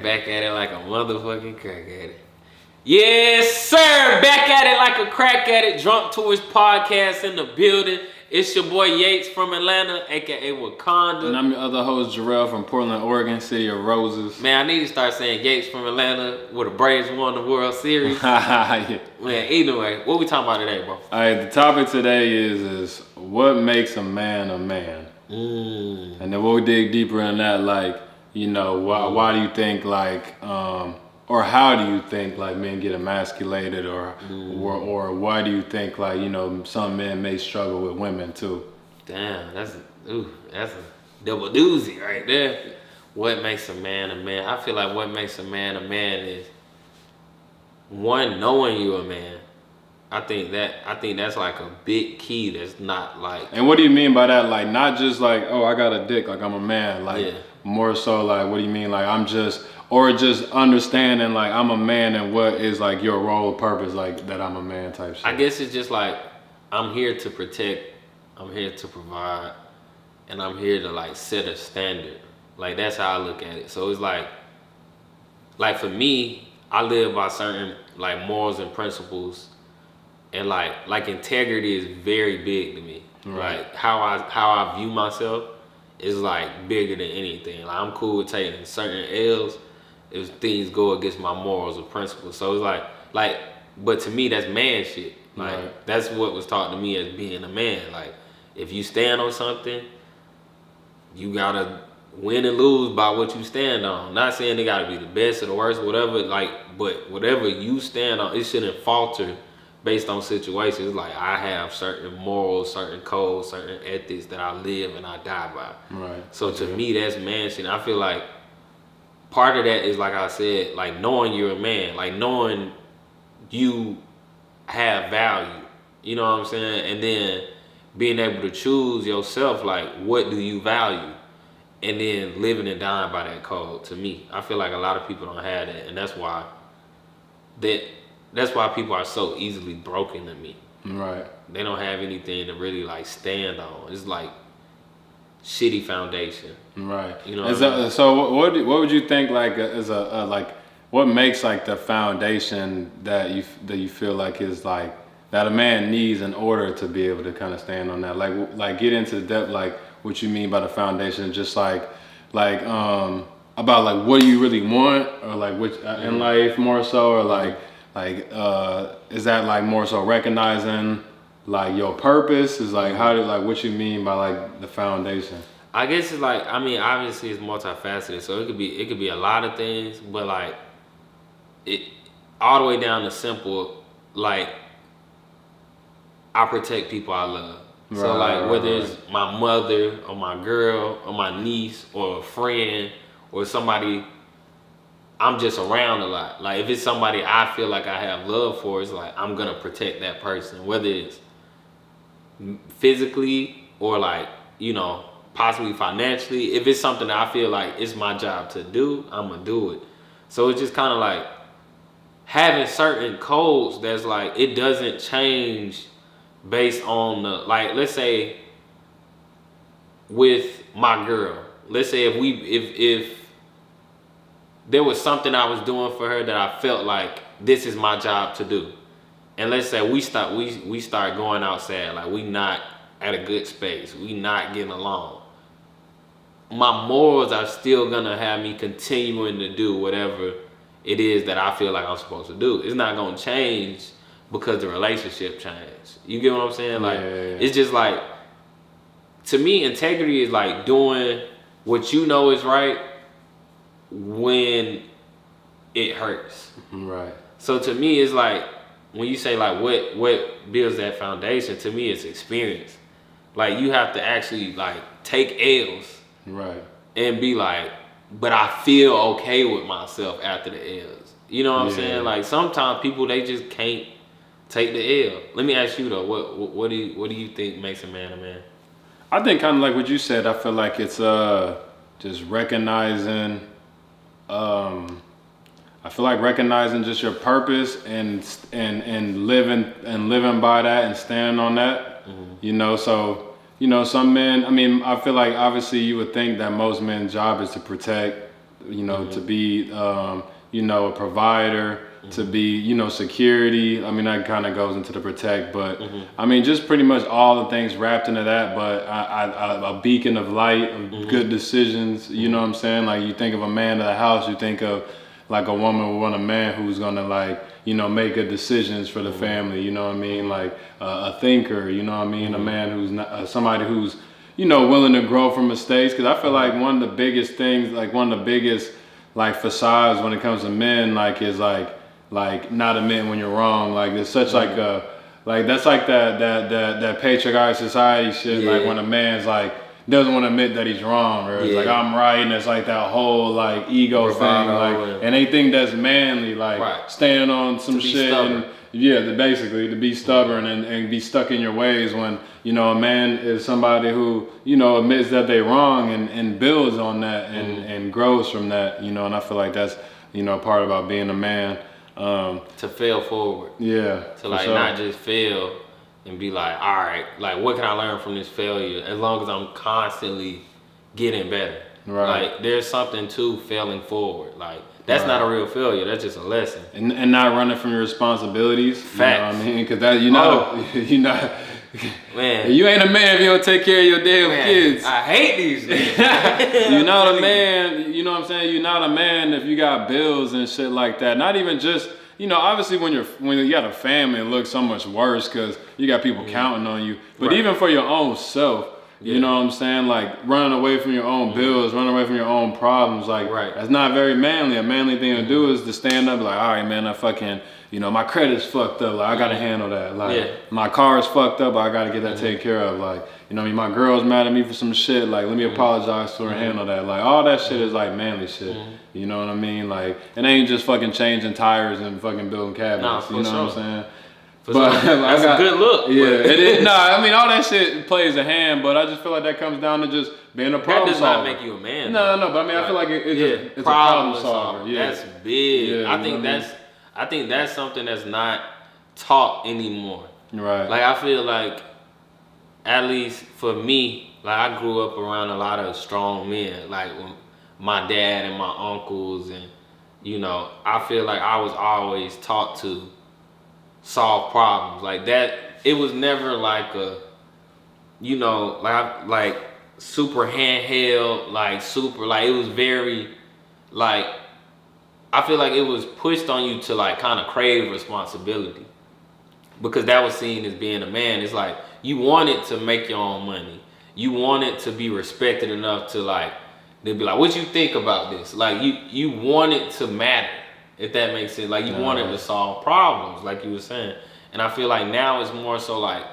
Back at it like a motherfucking crack addict. Yes, sir. Back at it like a crack addict. Drunk Tourist Podcast in the building. It's your boy Yates from Atlanta, aka Wakanda. And I'm your other host, Jarrell from Portland, Oregon, City of Roses. Man, I need to start saying Yates from Atlanta where the Braves won the World Series. Yeah. Man, either way, what we talking about today, bro? All right, the topic today is what makes a man a man? And then we'll dig deeper in that, like, you know, why do you think, like, or how do you think, like, men get emasculated, or why do you think, like, you know, some men may struggle with women too? Damn, that's a double doozy right there. What makes a man a man? I feel like what makes a man is one, knowing you a man. I think that's like a big key. That's not like. And what do you mean by that? Like, not just like, oh, I got a dick, like I'm a man. Like, yeah. More so like, what do you mean? Like, I'm just, or just understanding like I'm a man and what is like your role, purpose, like that I'm a man type shit. I guess it's just like I'm here to protect, I'm here to provide, and I'm here to like set a standard. Like that's how I look at it. So it's like for me, I live by certain like morals and principles. And like integrity is very big to me. Right. Like how I view myself is like bigger than anything. Like I'm cool with taking certain L's if things go against my morals or principles. So it's like but to me that's man shit. Like that's what was taught to me as being a man. Like if you stand on something, you gotta win and lose by what you stand on. Not saying they gotta be the best or the worst, whatever, like, but whatever you stand on, it shouldn't falter based on situations. Like I have certain morals, certain codes, certain ethics that I live and I die by. Right. So to me, that's man shit. I feel like part of that is, like I said, like knowing you're a man, like knowing you have value. You know what I'm saying? And then being able to choose yourself, like what do you value? And then living and dying by that code. To me, I feel like a lot of people don't have that, and that's why people are so easily broken to me. Right. They don't have anything to really like stand on. It's like shitty foundation. Right. You know. So what would you think like is a like what makes like the foundation that you feel like is like that a man needs in order to be able to kind of stand on that? Like get into the depth, like what you mean by the foundation, just like about like what do you really want, or like which in life more so, or like is that like more so recognizing like your purpose is like what you mean by like the foundation? I guess it's like, I mean, obviously it's multifaceted, so it could be a lot of things, but like it all the way down to simple, like I protect people I love. So like whether it's my mother or my girl or my niece or a friend or somebody I'm just around a lot. Like if it's somebody I feel like I have love for, it's like I'm gonna protect that person, whether it's physically or like, you know, possibly financially. If it's something that I feel like it's my job to do, I'm gonna do it. So it's just kind of like having certain codes that's like it doesn't change based on the, like, let's say with my girl, let's say if there was something I was doing for her that I felt like this is my job to do, and let's say we start going outside, like we not at a good space, we not getting along, my morals are still gonna have me continuing to do whatever it is that I feel like I'm supposed to do. It's not gonna change because the relationship changed. You get what I'm saying? Like, It's just like, to me, integrity is like doing what you know is right when it hurts. Right. So to me, it's like, when you say like what builds that foundation, to me it's experience. Like you have to actually like take L's. Right. And be like, but I feel okay with myself after the L's. You know what I'm saying? Like sometimes people, they just can't take the L. Let me ask you though, what do you think makes a man a man? I think kind of like what you said. I feel like it's just recognizing. I feel like recognizing just your purpose and living by that and standing on that. Mm-hmm. You know, so you know some men. I mean, I feel like obviously you would think that most men's job is to protect you know, to be, you know, a provider, to be, you know, security. I mean, that kind of goes into the protect, but I mean, just pretty much all the things wrapped into that. But a beacon of light, of good decisions. You know what I'm saying? Like, you think of a man of the house, you think of like a woman would want a man who's gonna, like, you know, make good decisions for the family. You know what I mean? Like a thinker. You know what I mean? A man who's not somebody who's, you know, willing to grow from mistakes. Because I feel like one of the biggest things, like one of the biggest like facades when it comes to men, like, is like not admitting when you're wrong. Like, there's such like a, like, that's like that patriarchal society shit. Yeah. Like, when a man's like doesn't want to admit that he's wrong, or it's like, I'm right, and it's like that whole like ego thing, like, and they think that's manly, like standing on some shit, and basically to be stubborn and be stuck in your ways, when, you know, a man is somebody who, you know, admits that they wrong and builds on that and grows from that, you know. And I feel like that's, you know, part about being a man. To fail forward. Yeah. To like not just fail and be like, all right, like, what can I learn from this failure? As long as I'm constantly getting better. Right. Like, there's something to failing forward. Like, that's not a real failure. That's just a lesson. And not running from your responsibilities. Facts. You know what I mean? Because that, you know, Man, you ain't a man if you don't take care of your damn kids. I hate these niggas. You're not a man, you know what I'm saying? You're not a man if you got bills and shit like that. Not even just, you know, obviously when you got a family, it looks so much worse because you got people counting on you. But even for your own self, you know what I'm saying? Like, running away from your own bills, running away from your own problems, like, that's not very manly. A manly thing to do is to stand up, like, all right, man, I fucking, you know, my credit's fucked up. Like, I gotta handle that. Like, my car's fucked up. I gotta get that taken care of. Like, you know what I mean? My girl's mad at me for some shit. Like, let me apologize to her and handle that. Like, all that shit is like manly shit. You know what I mean? Like, it ain't just fucking changing tires and fucking building cabinets. You know what I'm saying? But that's a good look. Yeah, it is. Nah, I mean, all that shit plays a hand, but I just feel like that comes down to just being a problem solver. That does not make you a man. No, but I mean, I feel like it's a problem solver. Yeah. That's big. I think that's something that's not taught anymore. Right. Like, I feel like, at least for me, like, I grew up around a lot of strong men, like my dad and my uncles, and, you know, I feel like I was always taught to solve problems like that. It was never like a, you know, like super handheld, like super, like, it was very, like, I feel like it was pushed on you to, like, kind of crave responsibility, because that was seen as being a man. It's like, you wanted to make your own money, you wanted to be respected enough to, like, they'd be like, what you think about this? Like, you wanted to matter, if that makes sense. Like, you wanted to solve problems, like you were saying. And I feel like now it's more so like,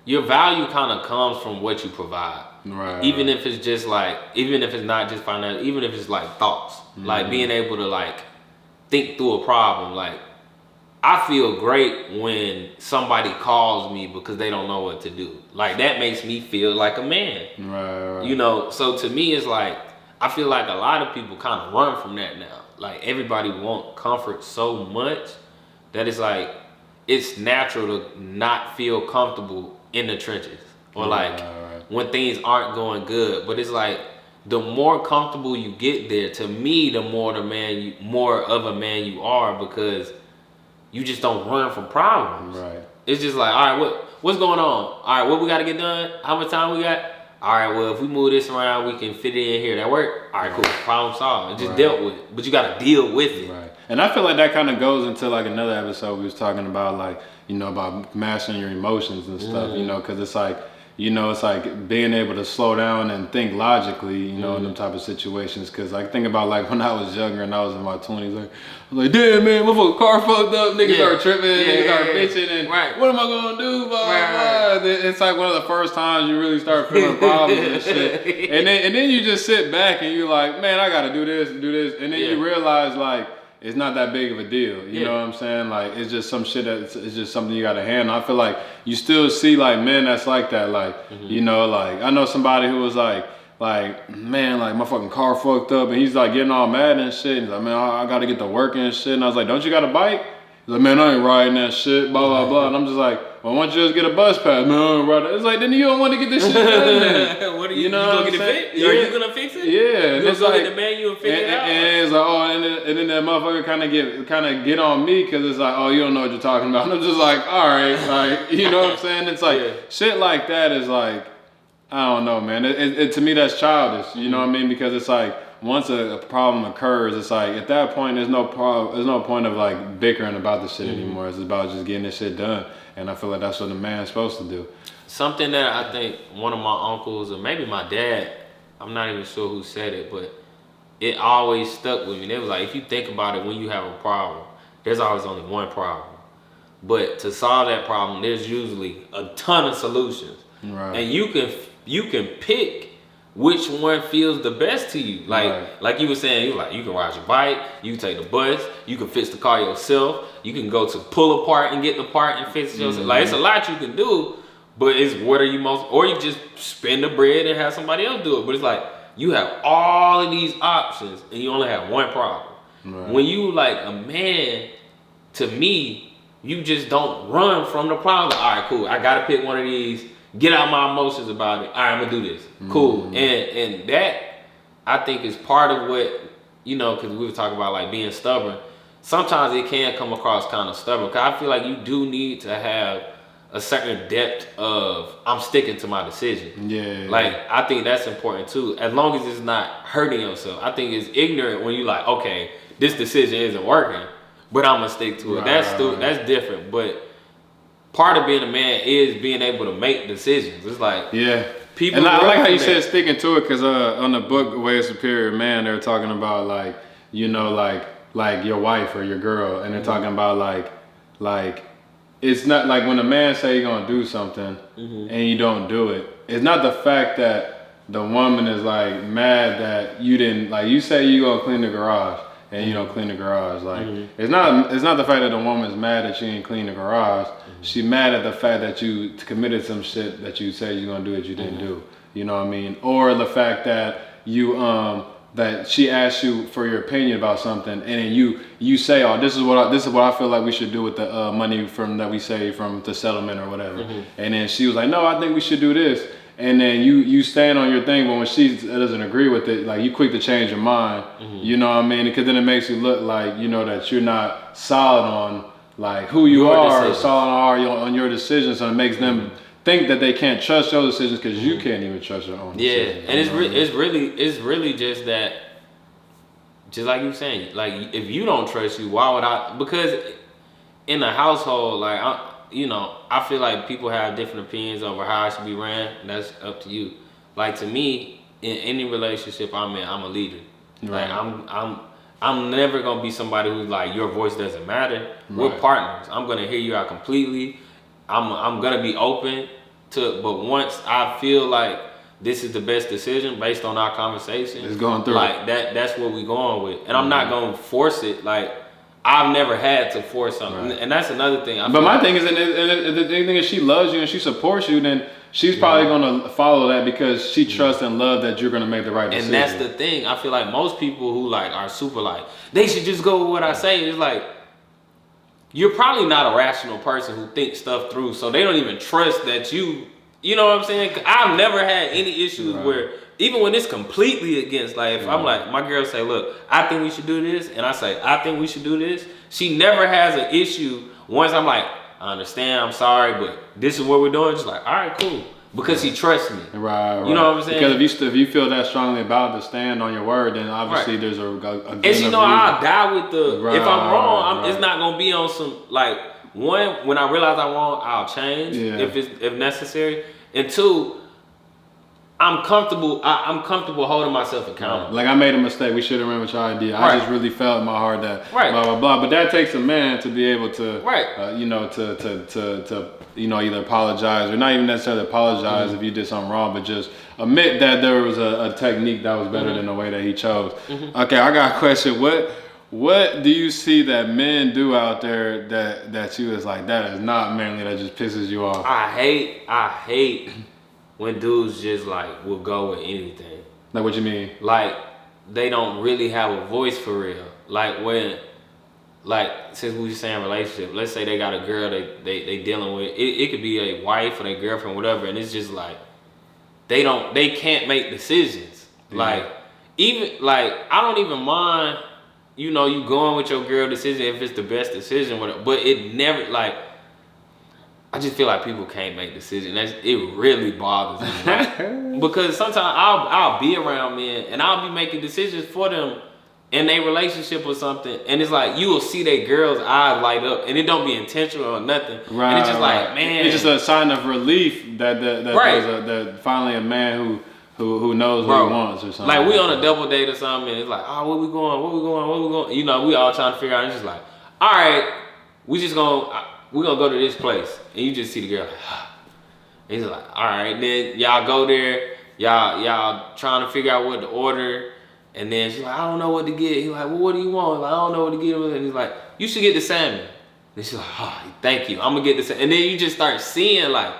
your value kind of comes from what you provide. Right. Even if it's just like, even if it's not just financial, even if it's like thoughts, like being able to, like, think through a problem. Like, I feel great when somebody calls me because they don't know what to do. Like, that makes me feel like a man. Right. You know, so to me, it's like, I feel like a lot of people kind of run from that now. Like, everybody want comfort so much that it's like, it's natural to not feel comfortable in the trenches, or like when things aren't going good. But it's like, the more comfortable you get there, to me, the more more of a man you are, because you just don't run from problems. Right. It's just like, all right, what's going on? All right, what we got to get done? How much time we got? All right, well, if we move this around, we can fit it in here. That work? All right, cool. Problem solved. It's just dealt with. But you got to deal with it. Right. And I feel like that kind of goes into, like, another episode we was talking about, like, you know, about mastering your emotions and stuff, you know, because it's like, you know, it's like being able to slow down and think logically, you know, in them type of situations. Because I think about, like, when I was younger and I was in my 20s, like, I was like, damn, man, my fucking car fucked up. Niggas start tripping, niggas start bitching, and what am I going to do? Blah, blah, blah. It's like one of the first times you really start feeling problems and shit. And then you just sit back and you're like, man, I got to do this and do this. And then you realize, like, it's not that big of a deal. You know what I'm saying? Like, it's just some shit it's just something you got to handle. I feel like you still see, like, men that's like that. Like, you know, like, I know somebody who was like, man, like, my fucking car fucked up, and he's like getting all mad and shit. He's like, man, I got to get to work and shit. And I was like, don't you got a bike? He's like, man, I ain't riding that shit, blah, blah, blah. And I'm just like, well, why don't you just get a bus pass? Man, I ain't riding that. It's like, then you don't want to get this shit done then. What are you know gonna get it fixed? Yeah. Are you gonna fix it? Yeah. You gonna go get the manual and figure it out? And it's like, oh, and then that motherfucker kind of get on me because it's like, oh, you don't know what you're talking about. And I'm just like, all right, like, you know what I'm saying? It's like, shit like that is like, I don't know, man. It to me, that's childish. You know what I mean? Because it's like, once a problem occurs, it's like at that point there's no point of like bickering about the shit anymore. It's about just getting this shit done, and I feel like that's what a man's supposed to do. Something that I think one of my uncles or maybe my dad, I'm not even sure who said it, but it always stuck with me. They was like, if you think about it, when you have a problem, there's always only one problem, but to solve that problem, there's usually a ton of solutions, Right. and you can pick which one feels the best to you. Like you were saying, you can ride your bike, you can take the bus, you can fix the car yourself, you can go to pull apart and get the part and fix it yourself. Like, it's a lot you can do, but it's what are you most, or you just spend the bread and have somebody else do it. But it's like, you have all of these options and you only have one problem. Right. When you like a man, to me, you just don't run from the problem. All right, cool, I gotta pick one of these. Get out my emotions about it. All right, I'm gonna do this. Cool. And that, I think, is part of what, you know, because we were talking about like being stubborn. Sometimes it can come across kind of stubborn. Because I feel like you do need to have a certain depth of, I'm sticking to my decision. Yeah. Like, I think that's important too. As long as it's not hurting yourself. I think it's ignorant when you like, okay, this decision isn't working, but I'm gonna stick to it. That's different. But part of being a man is being able to make decisions. It's like, people. And I like how you said sticking to it, because on the book Way of Superior Man, they're talking about like, you know, like your wife or your girl, and they're talking about like it's not like when a man say you're gonna do something and you don't do it. It's not the fact that the woman is like mad that you didn't, like, you say you gonna clean the garage and you don't clean the garage. Like, it's not the fact that the woman's mad that you ain't clean the garage. She mad at the fact that you committed some shit that you said you're gonna do that you didn't do. You know what I mean? Or the fact that you that she asked you for your opinion about something, and then you say, oh, this is what I feel like we should do with the money from that we saved from the settlement or whatever. And then she was like, no, I think we should do this. And then you stand on your thing, but when she doesn't agree with it, like, you quick to change your mind. You know what I mean? Because then it makes you look like, you know, that you're not solid on like who you are, or solid on your decisions, so it makes them think that they can't trust your decisions because you can't even trust your own decisions. And it's really just that, just like you were saying, like, if you don't trust you, why would I? Because in a household, like, I feel like people have different opinions over how it should be ran, and that's up to you. Like, to me, in any relationship I'm in, I'm a leader. Right. Like, I'm never gonna be somebody who's like, your voice doesn't matter. We're partners. I'm gonna hear you out completely. I'm gonna be open to, but once I feel like this is the best decision based on our conversation, it's going through. Like, that's what we going with, and I'm not gonna force it. Like, I've never had to force something, and that's another thing. But my thing is, and the thing is, she loves you and she supports you, then she's probably gonna follow that because she trusts and loves that you're gonna make the right decision. And that's the thing. I feel like most people who like are super like, they should just go with what I say. It's like, you're probably not a rational person who thinks stuff through, so they don't even trust that you know what I'm saying? I've never had any issues where, even when it's completely against, like, if I'm like, my girl say, look, I think we should do this, and I say, I think we should do this, she never has an issue once I'm like, I understand, I'm sorry, but this is what we're doing. Just like, all right, cool. Because she trusts me. Right. You know what I'm saying? Because if you feel that strongly about to stand on your word, then obviously there's a and she know I'll die with the, if I'm wrong, it's not going to be on some, like, one, when I realize I'm wrong, I'll change if necessary. And two, I'm comfortable holding myself accountable. Like, I made a mistake. We should have ran with your idea. I just really felt in my heart that blah blah blah. But that takes a man to be able to, to either apologize or not even necessarily apologize if you did something wrong, but just admit that there was a technique that was better than the way that he chose. Okay, I got a question. What do you see that men do out there that you is like, that is not manly, that just pisses you off? I hate when dudes just like will go with anything. Like, what you mean? Like, they don't really have a voice for real. Like, when like since we were saying relationship, let's say they got a girl they dealing with. It could be a wife or their girlfriend, whatever, and it's just like they can't make decisions. Yeah. Like even like I don't even mind, you know, you going with your girl decision if it's the best decision, whatever, but it never like I just feel like people can't make decisions. It really bothers me. Like, because sometimes I'll be around men and I'll be making decisions for them in a relationship or something, and it's like you will see that girl's eyes light up, and it don't be intentional or nothing. Right. And it's just like, man, it's just a sign of relief that Right. that finally a man who knows Bro, what he wants or something. like we on a double date or something, and it's like, oh, where we going? You know, we all trying to figure out. And it's just like, all right, we're gonna go to this place, and you just see the girl. Like, and he's like, all right, then y'all go there, y'all trying to figure out what to order, and then she's like, I don't know what to get. He's like, well, what do you want? Like, I don't know what to get. And he's like, you should get the salmon. And she's like, oh, thank you, I'm gonna get the salmon. And then you just start seeing like,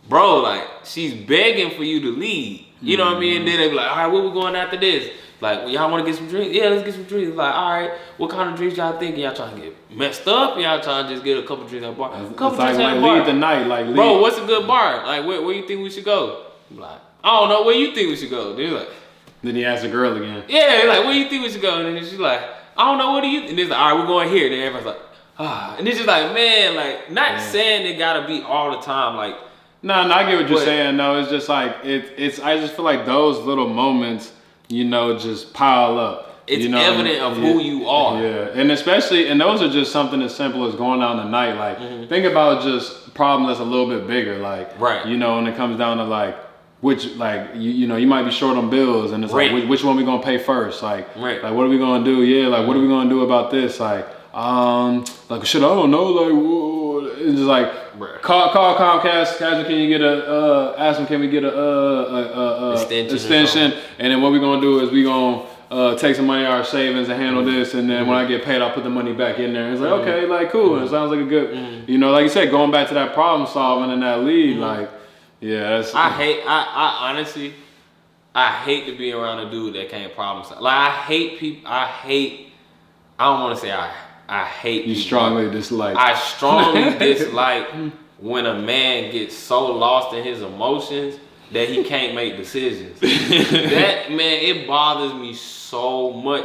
bro, like she's begging for you to lead. You know what I mean? And then they be like, all right, where we going after this? Like, well, y'all want to get some drinks? Yeah, let's get some drinks. Like, all right, what kind of drinks y'all thinking? Y'all trying to get messed up? Y'all trying to just get a couple drinks at the bar? Couple drinks at the bar. Lead the night, like lead. Bro, what's a good bar? Like, where you think we should go? I'm like, I don't know. Where you think we should go? They're like, Then he asked the girl again. yeah, like, where you think we should go? And then she's like, I don't know. What do you? And it's like, all right, we're going here. Then everybody's like, ah. And it's just like, man, like, not saying it gotta be all the time, like. No, I get what you're saying. No, it's just like it's. I just feel like those little moments, you know, just pile up. It's you know, evident of who you are. Yeah, and especially, and those are just something as simple as going down the night. Like, think about just problem that's a little bit bigger. Like, Right. You know, when it comes down to like which, like, you know, you might be short on bills, and it's like which one we gonna pay first? Like, Right. like what are we gonna do? Yeah, like what are we gonna do about this? Like shit, I don't know. Like, whoa. It's just like. Bruh. Call Comcast. Casual, can you get ask them, can we get a extension? And then what we gonna do is we gonna take some money out of our savings and handle this. And then when I get paid, I'll put the money back in there. And it's like, okay, like cool. It sounds like a good, you know, like you said, going back to that problem solving and that lead, like, yeah, that's. I honestly, I hate to be around a dude that can't problem solve. Like, I hate people. I don't want to say I hate you people. strongly dislike. I strongly dislike when a man gets so lost in his emotions that he can't make decisions. That, man, it bothers me so much.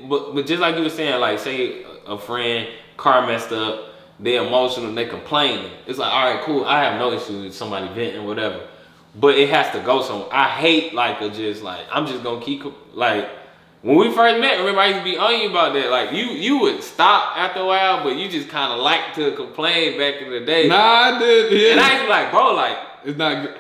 But just like you were saying, like, say a friend, car messed up, they're emotional, they complaining. It's like, all right, cool, I have no issue with somebody venting, whatever. But it has to go somewhere. I hate I'm just gonna keep, like, when we first met, remember I used to be on you about that. Like, you would stop after a while, but you just kind of like to complain back in the day. Nah, I did. Yeah. And I used to be like, bro, like, It's not.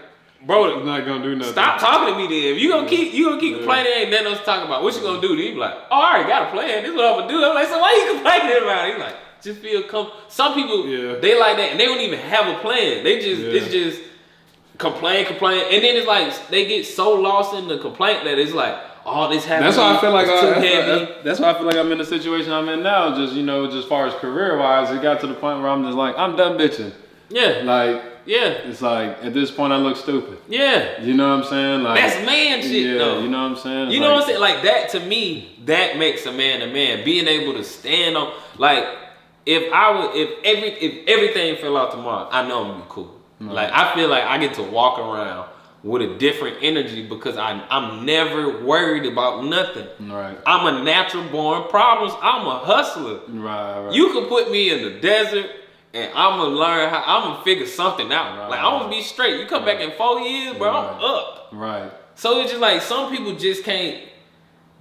bro, It's not gonna do nothing. stop talking to me then. If you gonna keep complaining, ain't nothing else to talk about. What you gonna do? Then you be like, oh, I already got a plan. This is what I'm gonna do. I'm like, so why you complaining about it? He's like, just feel Some people, they like that, and they don't even have a plan. They just, it's just complain. And then it's like, they get so lost in the complaint that it's like, oh, this happened. That's why I feel like that's why I feel like I'm in the situation I'm in now. Just, you know, just as far as career wise, it got to the point where I'm just like, I'm done bitching. Yeah. Like, yeah. It's like at this point I look stupid. Yeah. You know what I'm saying? Like, that's man shit though. You know what I'm saying? You know what I'm saying? Like, that to me, that makes a man a man. Being able to stand on, like, if everything fell out tomorrow, I know I'm gonna be cool. Right. Like, I feel like I get to walk around with a different energy because I'm never worried about nothing. Right. I'm a natural born problems. I'm a hustler. Right. You can put me in the desert and I'm gonna learn how. I'm gonna figure something out. Right. Like, I'm gonna be straight. You come back in 4 years, bro. I'm up. Right. So it's just like some people just can't.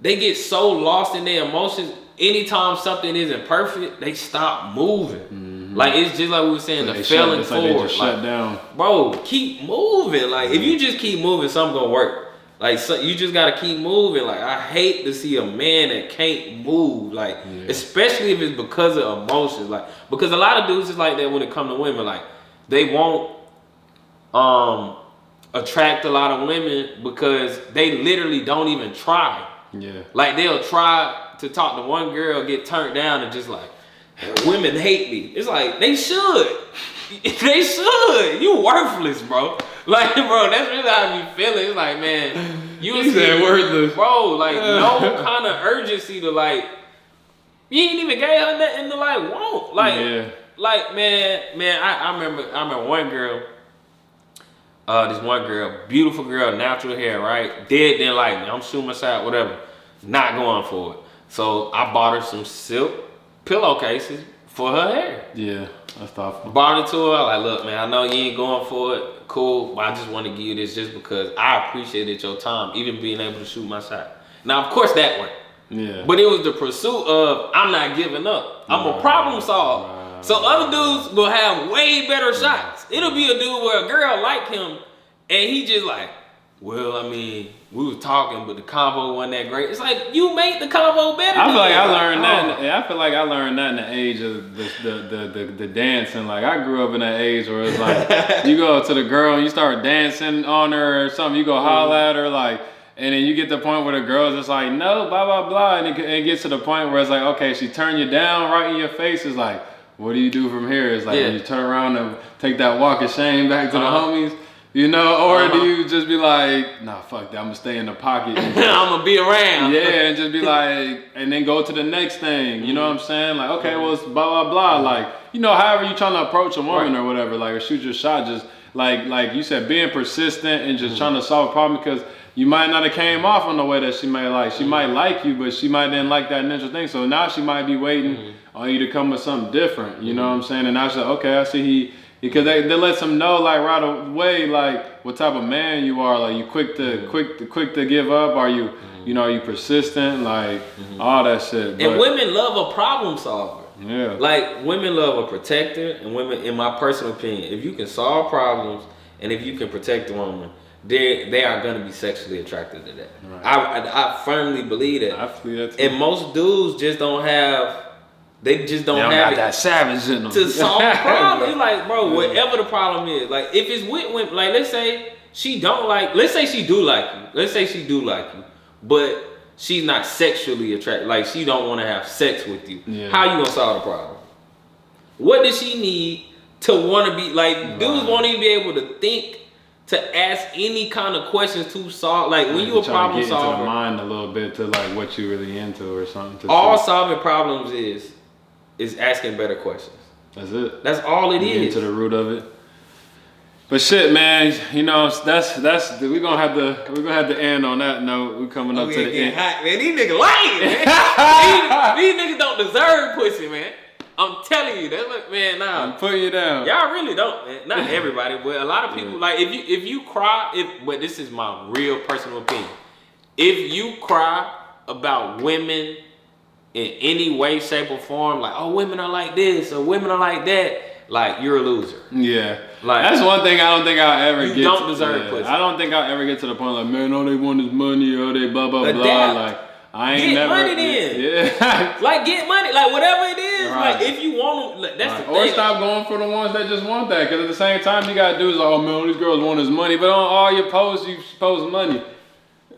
They get so lost in their emotions. Anytime something isn't perfect, they stop moving. Mm-hmm. Like, it's just like we were saying, the failing forward. Like they just shut down. Bro, keep moving. Like, if you just keep moving, something gonna work. Like, so you just gotta keep moving. Like, I hate to see a man that can't move. Like, especially if it's because of emotions. Like, because a lot of dudes is like that when it comes to women. Like, they won't attract a lot of women because they literally don't even try. Yeah. Like, they'll try to talk to one girl, get turned down, and just like, women hate me. It's like, they should. They should. You worthless, bro. Like, bro, that's really how I be feeling. It's like, man, you said worthless. Bro, like, no kind of urgency to, like, You ain't even gave her nothing to like want. Like, Yeah. like man, I remember one girl. This one girl, beautiful girl, natural hair, right? Dead didn't like me. I'm shooting my shot, whatever. Not going for it. So I bought her some silk pillowcases for her hair. Yeah, that's thoughtful. Bought it to her. Like, look, man, I know you ain't going for it. Cool, but I just want to give you this just because I appreciated your time, even being able to shoot my shot. Now, of course, that worked. Yeah. But it was the pursuit of I'm not giving up. I'm a problem solver. So other dudes will have way better shots. It'll be a dude where a girl like him, and he just like, well, I mean, we was talking, but the convo wasn't that great. It's like you made the convo better. I feel like I learned that. I feel like I learned that in the age of the dancing. Like I grew up in that age where it's like you go to the girl and you start dancing on her or something. You go holler at her like. And then you get to the point where the girl's just like, no, blah, blah, blah. And it gets to the point where it's like, okay, she turned you down right in your face. It's like, what do you do from here? It's like, when you turn around and take that walk of shame back to the homies, you know? Or do you just be like, nah, fuck that, I'm gonna stay in the pocket. I'm gonna be around. Yeah, and just be like, and then go to the next thing. You know what I'm saying? Like, okay, well, it's blah, blah, blah. Like, you know, however you trying to approach a woman or whatever, like, or shoot your shot, just like you said, being persistent and just trying to solve a problem because you might not have came off in the way that she may like. She might like you, but she might didn't like that initial thing. So now she might be waiting on you to come with something different. You know what I'm saying? And I said, okay, I see because they let them know like right away like what type of man you are. Like you quick to give up? Are you you know, are you persistent? Like all that shit. And women love a problem solver. Yeah. Like women love a protector, and women, in my personal opinion, if you can solve problems and if you can protect the woman, they are going to be sexually attracted to that. Right. I firmly believe that. I feel that too. And most dudes just don't have. They just don't have it that savage in them to solve the problem. You're like, bro, whatever the problem is, like if it's with women, like let's say she don't like, let's say she do like you, but she's not sexually attracted, like she don't want to have sex with you. Yeah. How you gonna solve the problem? What does she need to want to be like? Dudes won't even be able to think to ask any kind of questions to solve. Like when you a problem get solver, into the mind a little bit to like what you really into or something. All solving problems is asking better questions. That's it. That's all it is. Get to the root of it. But shit, man, you know that's we're gonna have to end on that note. We're coming up to the end. Hot, man. These niggas lying, man. these niggas don't deserve pussy, man. I'm telling you, that's like, man, nah. I'm putting you down. Y'all really don't, man. Not everybody, but a lot of people. Like if you cry, but this is my real personal opinion. If you cry about women in any way, shape, or form, like, oh, women are like this or women are like that, like you're a loser. Yeah. Like that's one thing I don't think I'll ever get. You don't deserve pussy. I don't think I'll ever get to the point like, man, all they want is money or they blah blah blah. Like I ain't get never money then. Yeah. Like get money, like whatever it is. Right. Like if you want them, like, that's the thing. Or stop going for the ones that just want that. Because at the same time, you gotta do is like, oh man, all these girls want is money, but on all your posts, you post money.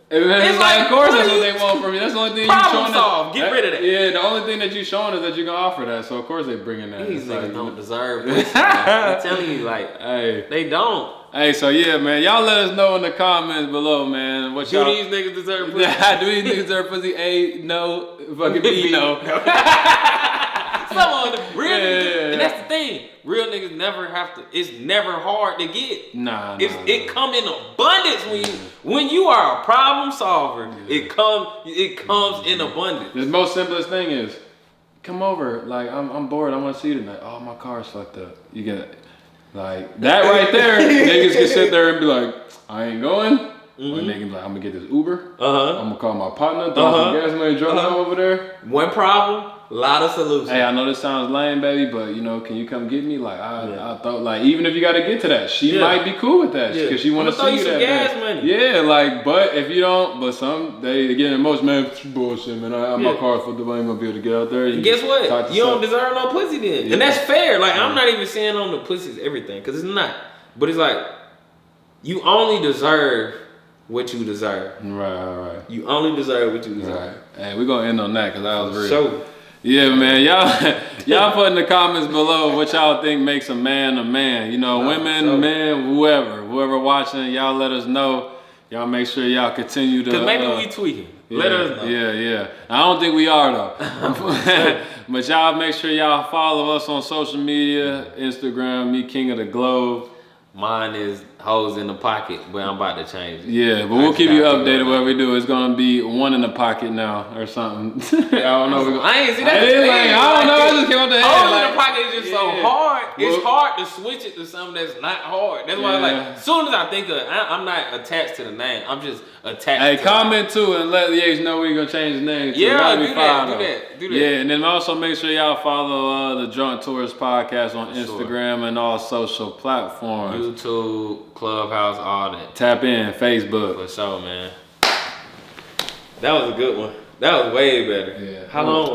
And it's like, of course that's what they want from you. That's the only thing you showing. Solve. Get rid of that. Yeah, the only thing that you showing is that you can offer that. So of course they bringing that. These niggas don't deserve pussy. I'm telling you, like, hey, they don't. Hey, so yeah, man, y'all let us know in the comments below, man. What do these niggas deserve pussy? Do these niggas deserve pussy? A, no. Fucking B, no. Some of the real niggas, and that's the thing. Real niggas never have to. It's never hard to get. Nah. It come in abundance when you are a problem solver. Yeah. It comes in abundance. The most simplest thing is, come over. Like I'm bored. I want to see you tonight. Oh, my car's fucked up. You get it. Like that right there. Niggas can sit there and be like, I ain't going. Or niggas be like, I'm gonna get this Uber. I'm gonna call my partner. Throw some gas money, drop him over there. One problem. A lot of solutions. Hey, I know this sounds lame, baby, but you know, can you come get me? Like I thought, like even if you got to get to that, she might be cool with that because she want to see you that gas money. Yeah, like, but if you don't, but some they get emotional, man. Bullshit, man. My car's fucked up. I ain't gonna be able to get out there. Guess what? You don't deserve no pussy then, and that's fair. Like I'm not even saying on the pussy's everything because it's not, but it's like you only deserve what you deserve. Right. You only deserve what you deserve. Right. Hey, we're gonna end on that because that was real. So. Yeah, man, y'all put in the comments below what y'all think makes a man a man. You know, women, men, whoever watching, y'all let us know. Y'all make sure y'all continue to. Cause maybe we tweaking. Let us know. Yeah. I don't think we are though. But y'all make sure y'all follow us on social media, Instagram, me King of the Globe. Mine is hoes in the pocket, but I'm about to change it. Yeah, but we'll keep you updated what we do. It's gonna be one in the pocket now or something. I don't know. I ain't see that. I don't know. I just came up the head. Hoes in the pocket is just so hard. It's Well- hard to switch it to something that's not hard. That's why, like, as soon as I think of it, I'm not attached to the name. I'm just attached. Hey, to comment too and let Yates know we're gonna change the name. To. Yeah, Gotta be do fire, that. though. Yeah, and then also make sure y'all follow the Drunk Tourist Podcast on Instagram and all social platforms. YouTube, Clubhouse, all that. Tap in, Facebook. For sure, man. That was a good one. That was way better. Yeah. How long was